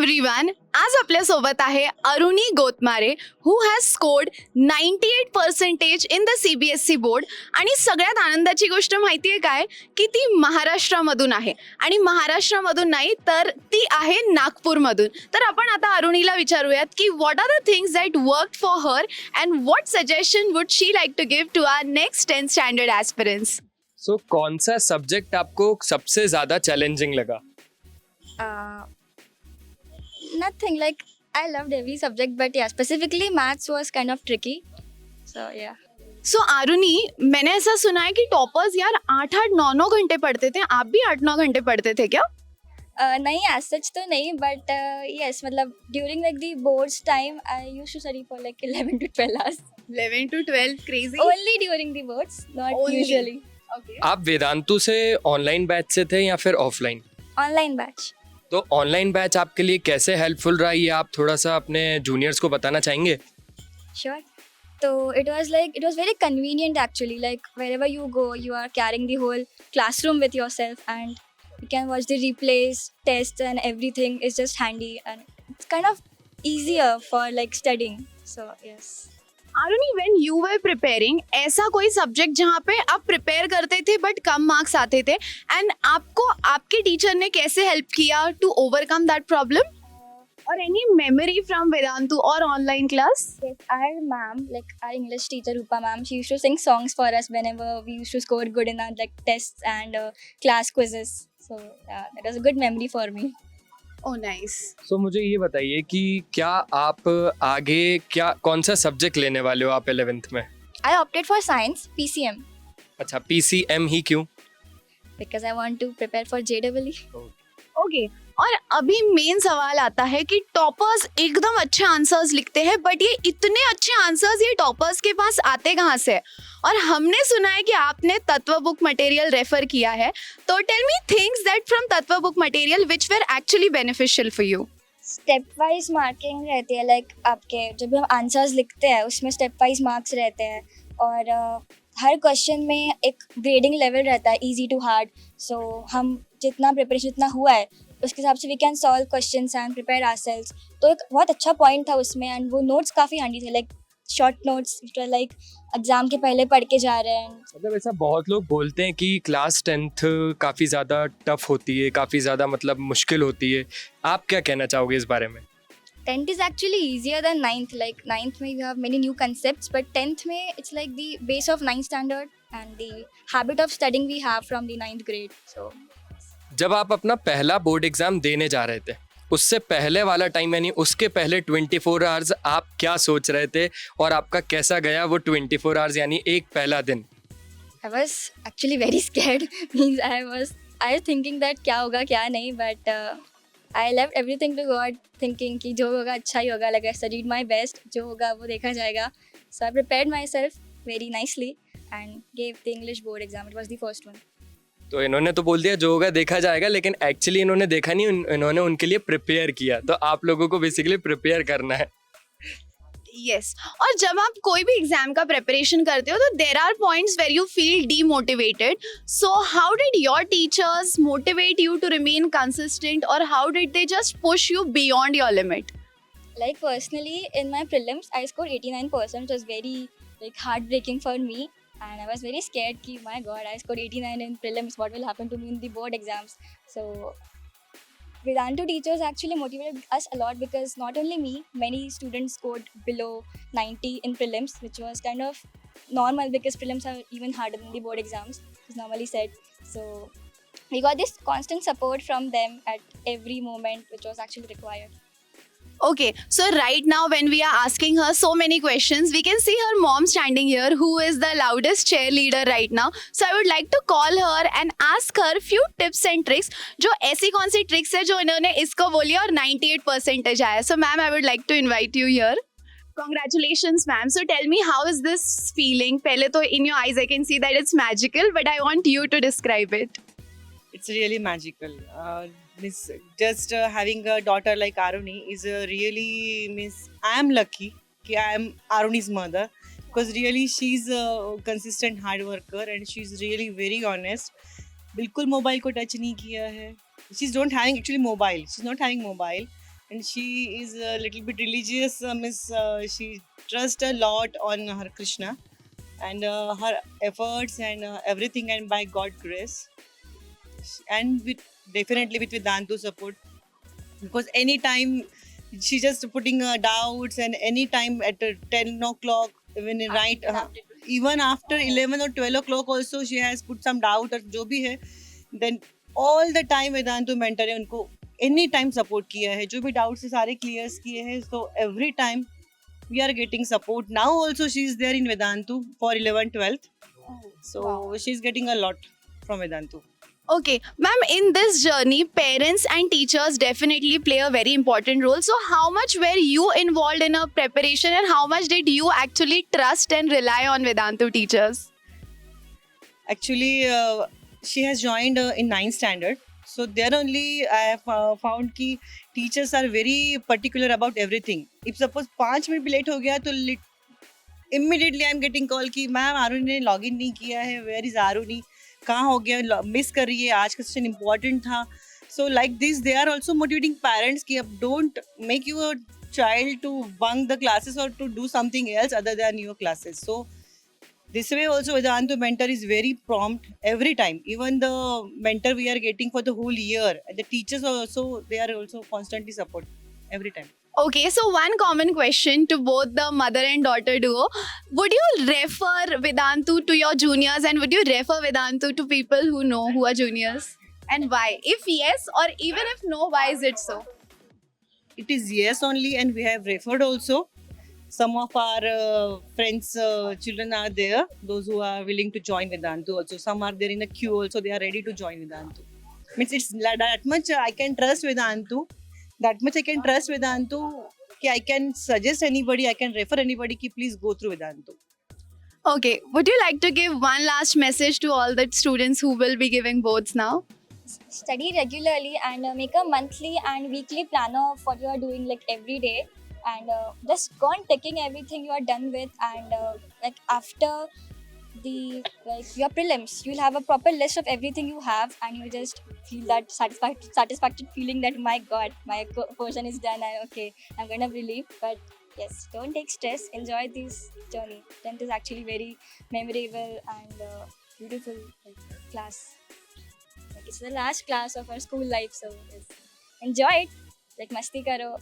Everyone, आज आपल्यासोबत आहे Aruni Gotmare who has scored 98% in the CBSE board. आणि सगळ्यात आनंदाची गोष्ट माहिती आहे काय, की ती महाराष्ट्रामधून आहे. आणि महाराष्ट्रामधून नाही तर ती आहे नागपूरमधून. तर आपण आता अरुणीला विचारूयात की what are the things that work for her and what suggestion would she like to give to our next 10th standard aspirants. So कौन सा सब्जेक्ट आपको सबसे ज्यादा चैलेंजिंग लगा? Nothing, like I loved every subject, but yeah, specifically maths was kind of tricky. So yeah. सो आरुनी, मैंने ऐसा सुना है कि टॉपर्स यार 8-8 9-9 घंटे पढ़ते थे. आप भी 8-9 घंटे पढ़ते थे क्या? नहीं as such तो नहीं, but yes, मतलब during like the boards time I used to study for like 11 to 12 hours. 11 to 12, crazy. Only during the boards, not Only. usually. Okay. आप वेदांतु से ऑनलाइन बैच से थे या फिर ऑफलाइन? Online batch. तो ऑनलाइन बैच आपके लिए कैसे हेल्पफुल रहा, ये आप थोड़ा सा अपने जूनियर्स को बताना चाहेंगे? Sure. So it was very convenient actually. Like wherever you go, you are carrying the whole classroom with yourself, and you can watch the replays, tests, and everything is just handy, and it's kind of easier for like studying. So yes. Aruni, when you were preparing, ऐसा कोई subject जहाँ पे आप prepare करते थे but come marks आते थे, and आपको आपके टीचर ने कैसे हेल्प किया टू ओवरकम दैट प्रॉब्लम? और एनी मेमोरी फ्रॉम वेदांतु और online class? Yes, our ma'am, like our English teacher Rupa ma'am, she used to sing songs for us whenever we used to score good in our like tests and class quizzes. So yeah, that was a good memory for me. Oh nice. So मुझे ये बताइए कि क्या आप आगे कौन सा subject लेने वाले हो आप 11th में? I opted for science, PCM, अच्छा, PCM ही क्यों? because I want to prepare for JEE. Okay. और अभी मेन सवाल आता है कि टॉपर्स एकदम अच्छे आंसर्स लिखते हैं, बट ये इतने अच्छे आंसर्स ये टॉपर्स के पास आते कहाँ से? और हमने सुना है कि आपने तत्व बुक मटेरियल रेफर किया है, तो tell me things that from Tattva book material which were actually beneficial for you. Step wise marking रहती है, लाइक आपके जब भी हम आंसर्स लिखते हैं उसमें स्टेप वाइज मार्क्स रहते हैं, और हर क्वेश्चन में एक ग्रेडिंग लेवल रहता है, इजी टू हार्ड. सो हम जितना प्रिपरेशन जितना हुआ है उसके हिसाब से we can solve questions and prepare ourselves. तो एक बहुत अच्छा पॉइंट था उसमें, एंड वो नोट्स काफ़ी हैंडी थे, like short notes like exam के पहले पढ़ के जा रहे हैं. मतलब ऐसा बहुत लोग बोलते हैं कि क्लास 10th काफ़ी ज़्यादा टफ होती है, काफ़ी ज़्यादा मतलब मुश्किल होती है. आप क्या कहना चाहोगे इस बारे में? 10th is actually easier than 9th. Like 9th में you have many new concepts, but 10th में it's like the base of 9th standard and the habit of studying we have from the 9th grade. So जब आप अपना पहला board exam देने जा रहे थे, उससे पहले वाला टाइम यानी उसके पहले 24 आवर्स आप क्या सोच रहे थे और आपका कैसा गया वो 24 आवर्स यानी एक पहला दिन? I was actually very scared. Means I was thinking that क्या होगा क्या नहीं, but I left everything to God, thinking कि जो होगा अच्छा ही होगा. Like I studied my best, जो होगा वो देखा जाएगा. So I prepared myself very nicely and gave the English board exam. It was the first one. तो इन्होंने तो बोल दिया जो होगा देखा जाएगा, लेकिन एक्चुअली इन्होंने देखा नहीं, इन्होंने उनके लिए प्रिपेयर किया. तो आप लोगों को बेसिकली प्रिपेयर करना है. यस. और जब आप कोई भी एग्जाम का प्रिपरेशन करते हो तो there are points where you feel demotivated. So how did your teachers motivate you to remain consistent, और how did they just push you beyond your limit? Like personally, in my prelims, I scored 89%, which was very like heartbreaking for me, and I was very scared. Ki my God, I scored 89 in prelims. What will happen to me in the board exams? So Vedantu teachers actually motivated us a lot, because not only me, many students scored below 90 in prelims, which was kind of normal because prelims are even harder than the board exams, is normally said. So we got this constant support from them at every moment, which was actually required. Okay, so right now when we are asking her so many questions, we can see her mom standing here, who is the loudest cheerleader right now. So I would like to call her and ask her few tips and tricks. जो ऐसी कौन सी tricks है जो इन्होंने इसको बोली और 98% आया. So ma'am, I would like to invite you here. Congratulations ma'am. So tell me, how is this feeling? पहले तो in your eyes I can see that it's magical, but I want you to describe it. It's really magical. Just having a daughter like Aruni is really means I am lucky कि I am Aruni's mother, because really she's a consistent hard worker and she's really very honest. बिल्कुल mobile को touch नहीं किया है. She's not having actually mobile. She's not having mobile. and she is a little bit religious. She trusts a lot on her Krishna and her efforts and everything, and by God grace, and with definitely with Vedantu support, because anytime she just putting doubts, and anytime at 10 o'clock, even right, even after 11 or 12 o'clock also she has put some doubt or जो भी है, then all the time Vedantu mentor है उनको any time support किया है, जो भी doubts है सारे क्लियर्स किए हैं, so every time we are getting support. Now also she is there in Vedantu for 11 12th, so she's getting a lot from Vedantu. Okay, ma'am, in this journey, parents and teachers definitely play a very important role. So, how much were you involved in a preparation, and how much did you actually trust and rely on Vedantu teachers? Actually, she has joined in 9th standard. So there only I have found कि teachers are very particular about everything. If suppose 5 minute भी late हो गया तो immediately I am getting call कि ma'am Aruni ने login नहीं किया है, where is आरुणी, कहाँ हो गया, मिस कर रही है, आज का सेशन important था. So like this they are also motivating parents कि अब don't make your child to bunk the classes or to do something else other than your classes. So this way also Vedantu mentor is very prompt every time. Even the mentor we are getting for the whole year, and the teachers also, they are also constantly support every time. Okay, so one common question to both the mother and daughter duo. Would you refer Vedantu to your juniors, and would you refer Vedantu to people who know who are juniors? And why? If yes, or even if no, why is it so? It is yes only, and we have referred also. Some of our friends' children are there, those who are willing to join Vedantu also. Some are there in the queue also, they are ready to join Vedantu. Means it's that much I can trust Vedantu. That much I can trust Vedantu. I can suggest anybody, I can refer anybody ki please go through Vedantu. Okay, would you like to give one last message to all the students who will be giving boards now? Study regularly and make a monthly and weekly planner of what you are doing like every day, and just go on taking everything you are done with, and like after the like your prelims you'll have a proper list of everything you have, and you just feel that satisfaction feeling that my god, my portion is done, and okay, I'm gonna relieve. But yes, don't take stress, enjoy this journey. 10th is actually very memorable and beautiful class. Like it's the last class of our school life, so yes, enjoy it. Like मस्ती करो,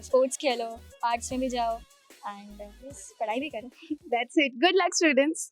sports खेलो, arts में भी जाओ, and yes, पढ़ाई भी करो. That's it. Good luck, students.